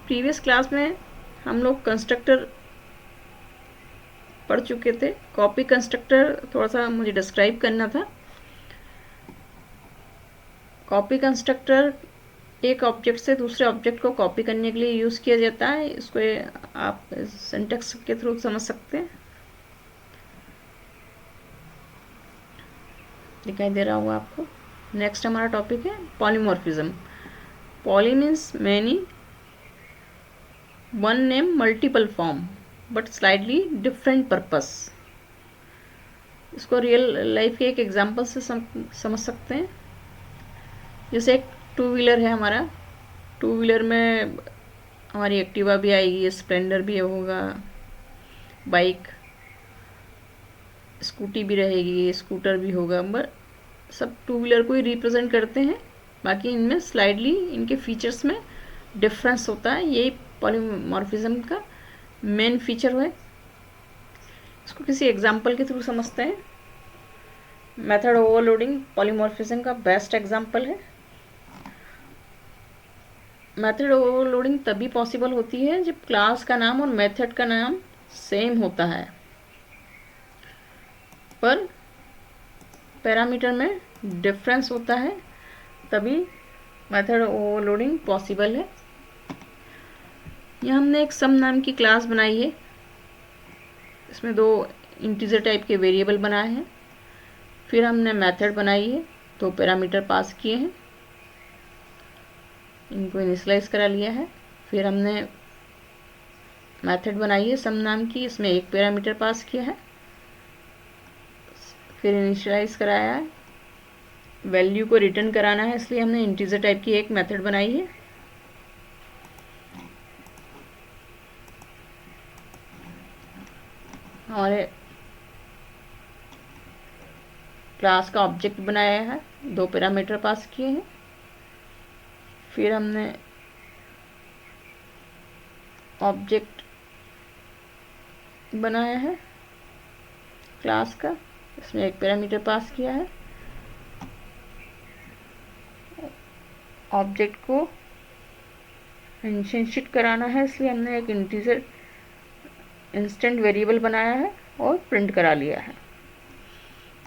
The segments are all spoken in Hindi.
प्रीवियस क्लास में हम लोग कंस्ट्रक्टर पढ़ चुके थे। कॉपी कंस्ट्रक्टर थोड़ा सा मुझे डिस्क्राइब करना था। कॉपी कंस्ट्रक्टर एक ऑब्जेक्ट से दूसरे ऑब्जेक्ट को कॉपी करने के लिए यूज़ किया जाता है। इसको आप सिंटेक्स के थ्रू समझ सकते हैं। दिखाई दे रहा होगा आपको। नेक्स्ट हमारा टॉपिक है polymorphism. Poly means many, one name multiple form but slightly different purpose. इसको रियल लाइफ के एक एग्जांपल से समझ सकते हैं। जैसे एक टू व्हीलर है हमारा, टू व्हीलर में हमारी एक्टिवा भी आएगी, स्प्लेंडर भी होगा, बाइक, स्कूटी भी रहेगी, स्कूटर भी होगा, बट सब टू व्हीलर को ही रिप्रेजेंट करते हैं। बाकी इनमें स्लाइडली इनके फीचर्स में डिफरेंस होता है। यही पॉलीमॉर्फिज्म का मेन फीचर है। इसको किसी एग्जांपल के थ्रू समझते हैं। मेथड ओवरलोडिंग पॉलीमॉर्फिज्म का बेस्ट एग्जांपल है। मेथड ओवरलोडिंग तभी पॉसिबल होती है जब क्लास का नाम और मेथड का नाम सेम होता है, पर पैरामीटर में डिफरेंस होता है, तभी मेथड ओवरलोडिंग पॉसिबल है। यहाँ हमने एक सम नाम की क्लास बनाई है। इसमें दो इंटीजर टाइप के वेरिएबल बनाए हैं। फिर हमने मेथड बनाई है, दो पैरामीटर पास किए हैं, इनको इनिशियलाइज करा लिया है। फिर हमने मेथड बनाई है सम नाम की, इसमें एक पैरामीटर पास किया है, फिर इनिशियलाइज कराया है। वैल्यू को रिटर्न कराना है, इसलिए हमने इंटीजर टाइप की एक मेथड बनाई है। और क्लास का ऑब्जेक्ट बनाया है, दो पैरामीटर पास किए हैं। फिर हमने ऑब्जेक्ट बनाया है क्लास का, इसमें एक पैरामीटर पास किया है। ऑब्जेक्ट को इंस्टेंशिएट कराना है, इसलिए हमने एक इंटीजर इंस्टेंट वेरिएबल बनाया है और प्रिंट करा लिया है।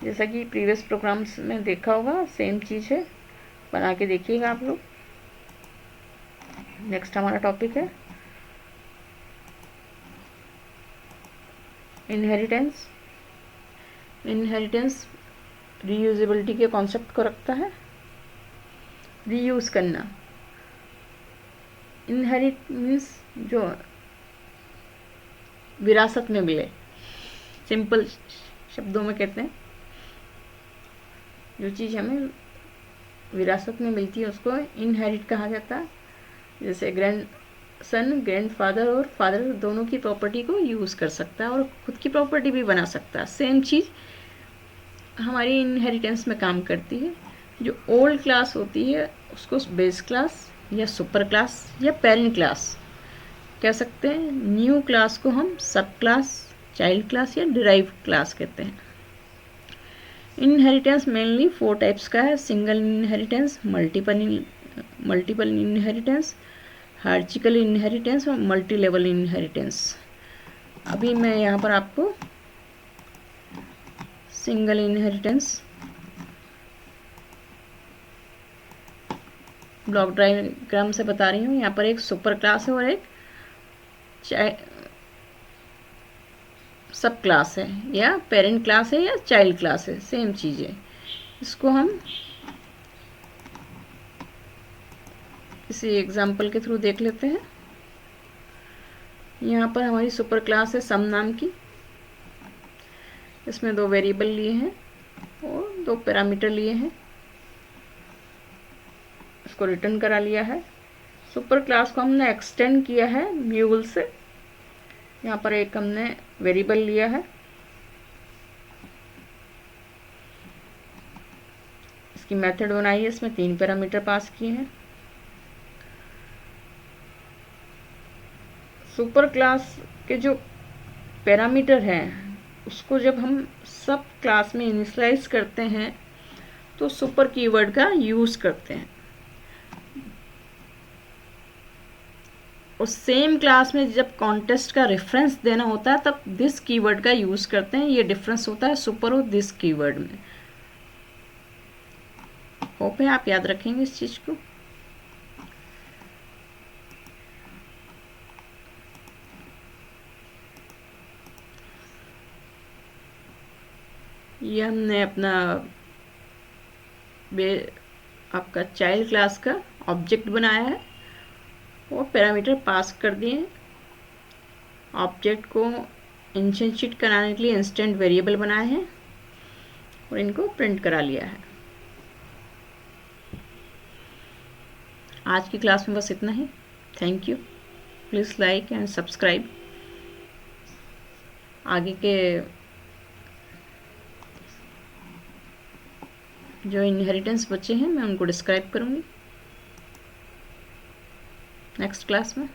जैसा कि प्रीवियस प्रोग्राम्स में देखा होगा, सेम चीज़ है, बना के देखिएगा आप लोग। नेक्स्ट हमारा टॉपिक है इनहेरिटेंस। इनहेरिटेंस रीयूजेबिलिटी के कॉन्सेप्ट को रखता है। रीयूज़ करना, इनहेरिट मीन्स जो विरासत में मिले, सिंपल शब्दों में कहते हैं। जो चीज़ हमें विरासत में मिलती है उसको इनहेरिट कहा जाता है। जैसे ग्रैंड सन ग्रैंड फादर और फादर दोनों की प्रॉपर्टी को यूज़ कर सकता है और खुद की प्रॉपर्टी भी बना सकता है। सेम चीज़ हमारी इनहेरिटेंस में काम करती है। जो ओल्ड क्लास होती है उसको बेस क्लास या सुपर क्लास या पेरेंट क्लास कह सकते हैं। न्यू क्लास को हम सब क्लास, चाइल्ड क्लास या डिराइव्ड क्लास कहते हैं। इनहेरिटेंस मेनली 4 टाइप्स का है। Single inheritance, multiple inheritance, hierarchical inheritance और मल्टी लेवल इनहेरिटेंस। अभी मैं यहाँ पर आपको सिंगल इनहेरिटेंस ब्लॉक डायग्राम से बता रही हूँ। यहाँ पर एक सुपर क्लास है और एक सब क्लास है, या पेरेंट क्लास है या चाइल्ड क्लास है, सेम चीज़ है। इसको हम किसी एग्जाम्पल के थ्रू देख लेते हैं। यहाँ पर हमारी सुपर क्लास है सम नाम की। इसमें दो वेरिएबल लिए हैं और दो पैरामीटर लिए हैं, इसको रिटर्न करा लिया है। सुपर क्लास को हमने एक्सटेंड किया है म्यूल से। यहाँ पर एक हमने वेरिएबल लिया है, इसकी मेथड बनाई है, इसमें 3 पैरामीटर पास किए हैं। सुपर क्लास के जो पैरामीटर हैं उसको जब हम सब क्लास में इनिशियलाइज करते हैं तो सुपर कीवर्ड का यूज़ करते हैं। उस सेम क्लास में जब कॉन्टेस्ट का रेफरेंस देना होता है तब दिस कीवर्ड का यूज़ करते हैं। ये डिफरेंस होता है सुपर और दिस कीवर्ड में। होप है आप याद रखेंगे इस चीज़ को। ये हमने अपना आपका चाइल्ड क्लास का ऑब्जेक्ट बनाया है और पैरामीटर पास कर दिए। ऑब्जेक्ट को इंस्टेंशिएट कराने के लिए इंस्टेंट वेरिएबल बनाए हैं और इनको प्रिंट करा लिया है। आज की क्लास में बस इतना ही। Thank you. Please like and subscribe. आगे के जो इनहेरिटेंस बच्चे हैं मैं उनको डिस्क्राइब करूँगी नेक्स्ट क्लास में।